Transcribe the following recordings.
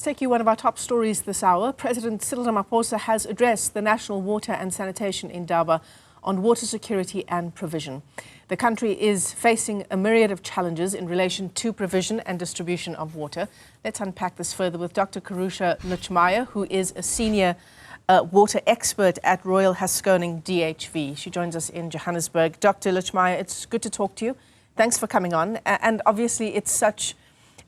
Take you one of our top stories this hour. President Cyril Ramaphosa has addressed the National Water and Sanitation Indaba on water security and provision. The country is facing a myriad of challenges in relation to provision and distribution of water. Let's unpack this further with Dr. Kerusha Lutchmiah, who is a senior water expert at Royal Haskoning DHV. She joins us in Johannesburg. Dr. Lutchmiah, it's good to talk to you. Thanks for coming on. And obviously it's such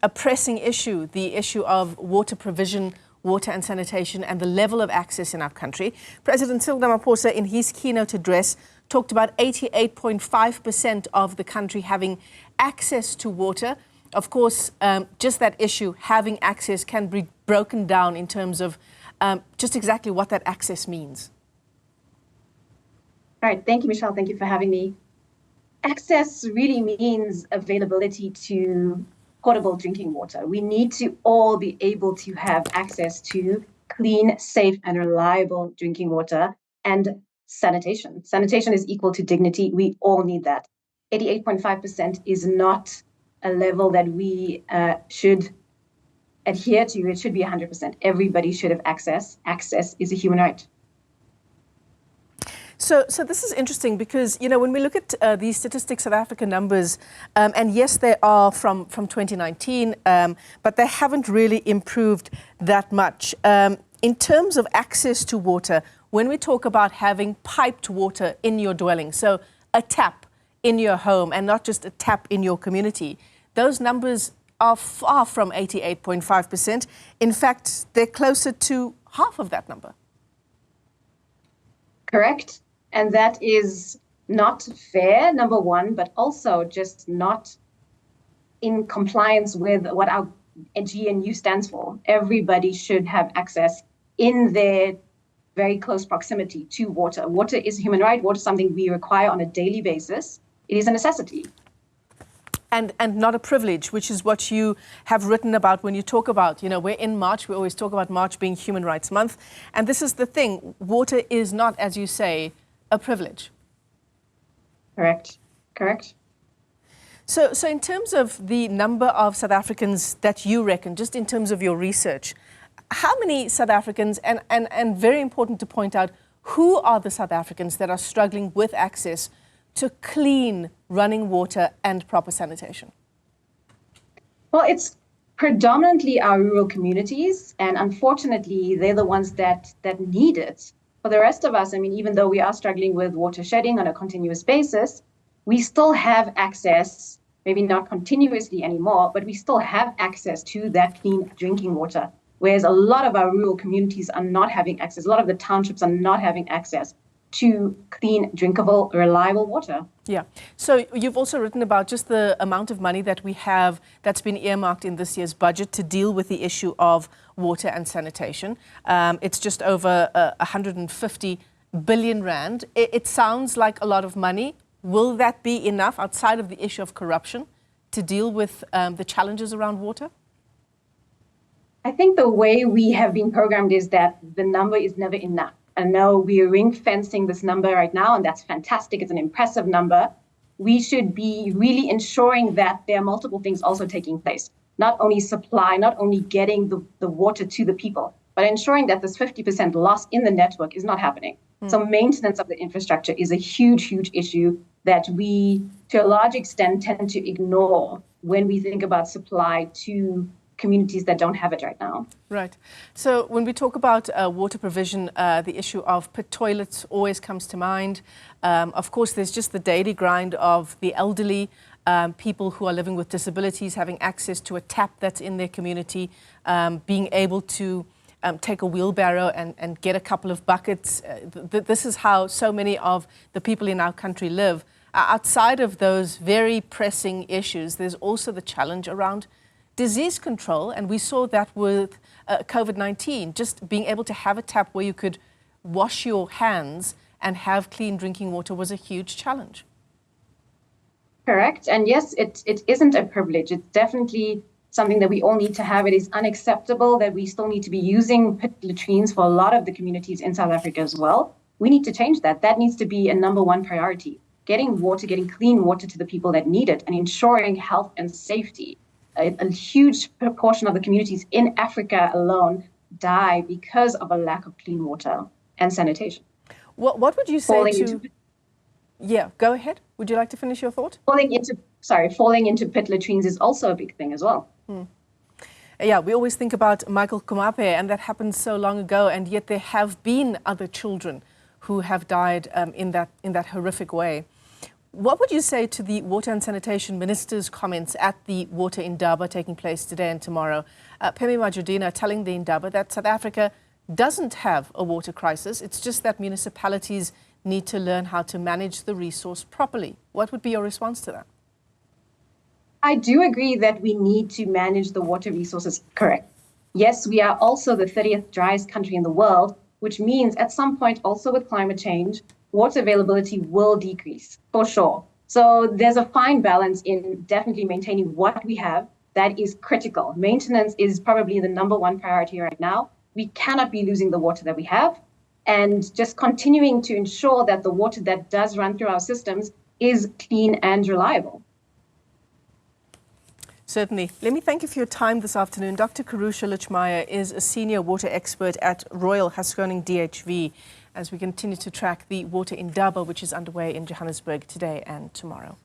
a pressing issue, the issue of water provision, water and sanitation, and the level of access in our country. President Cyril Ramaphosa, in his keynote address, talked about 88.5% of the country having access to water. Of course, just that issue, having access, can be broken down in terms of just exactly what that access means. All right, thank you, Michelle. Thank you for having me. Access really means availability to potable drinking water. We need to all be able to have access to clean, safe, and reliable drinking water and sanitation. Sanitation is equal to dignity. We all need that. 88.5% is not a level that we should adhere to. It should be 100%. Everybody should have access. Access is a human right. So this is interesting because, you know, when we look at these statistics, South African numbers, and yes, they are from 2019, but they haven't really improved that much. In terms of access to water, when we talk about having piped water in your dwelling, so a tap in your home and not just a tap in your community, those numbers are far from 88.5%. In fact, they're closer to half of that number. Correct. And that is not fair, number one, but also just not in compliance with what our GNU stands for. Everybody should have access in their very close proximity to water. Water is a human right. Water is something we require on a daily basis. It is a necessity. And not a privilege, which is what you have written about when you talk about, you know, we're in March, we always talk about March being Human Rights Month. And this is the thing, water is not, as you say, a privilege. Correct. Correct. So in terms of the number of South Africans that you reckon, just in terms of your research, how many South Africans, and very important to point out, who are the South Africans that are struggling with access to clean running water and proper sanitation? Well, it's predominantly our rural communities, and unfortunately, they're the ones that need it. For the rest of us, I mean, even though we are struggling with water shedding on a continuous basis, we still have access, maybe not continuously anymore, but we still have access to that clean drinking water. Whereas a lot of our rural communities are not having access. A lot of the townships are not having access to clean, drinkable, reliable water. Yeah. So you've also written about just the amount of money that we have that's been earmarked in this year's budget to deal with the issue of water and sanitation. It's just over 150 billion rand. It sounds like a lot of money. Will that be enough outside of the issue of corruption to deal with the challenges around water? I think the way we have been programmed is that the number is never enough. I know we are ring fencing this number right now, and that's fantastic. It's an impressive number. We should be really ensuring that there are multiple things also taking place. Not only supply, not only getting the water to the people, but ensuring that this 50% loss in the network is not happening. So maintenance of the infrastructure is a huge, huge issue that we, to a large extent, tend to ignore when we think about supply to communities that don't have it right now. Right. So when we talk about water provision, the issue of pit toilets always comes to mind. Of course, there's just the daily grind of the elderly, people who are living with disabilities, having access to a tap that's in their community, being able to take a wheelbarrow and get a couple of buckets. This is how so many of the people in our country live. Outside of those very pressing issues, there's also the challenge around disease control, and we saw that with COVID-19, just being able to have a tap where you could wash your hands and have clean drinking water was a huge challenge. Correct. And yes, it isn't a privilege. It's definitely something that we all need to have. It is unacceptable that we still need to be using pit latrines for a lot of the communities in South Africa as well. We need to change that. That needs to be a number one priority. Getting water, getting clean water to the people that need it, and ensuring health and safety a huge proportion of the communities in Africa alone die because of a lack of clean water and sanitation. What would you say Yeah, go ahead. Would you like to finish your thought? Falling into pit latrines is also a big thing as well. Yeah, we always think about Michael Kumape, and that happened so long ago, and yet there have been other children who have died in that horrific way. What would you say to the Water and Sanitation Minister's comments at the Water Indaba taking place today and tomorrow? Pemmy Majodina telling the Indaba that South Africa doesn't have a water crisis. It's just that municipalities need to learn how to manage the resource properly. What would be your response to that? I do agree that we need to manage the water resources correct. Yes, we are also the 30th driest country in the world, which means at some point also with climate change, water availability will decrease for sure. So there's a fine balance in definitely maintaining what we have. That is critical. Maintenance is probably the #1 priority right now. We cannot be losing the water that we have, and just continuing to ensure that the water that does run through our systems is clean and reliable. Certainly. Let me thank you for your time this afternoon. Dr. Kerusha Lutchmiah is a senior water expert at Royal Haskoning DHV as we continue to track the Water Indaba, which is underway in Johannesburg today and tomorrow.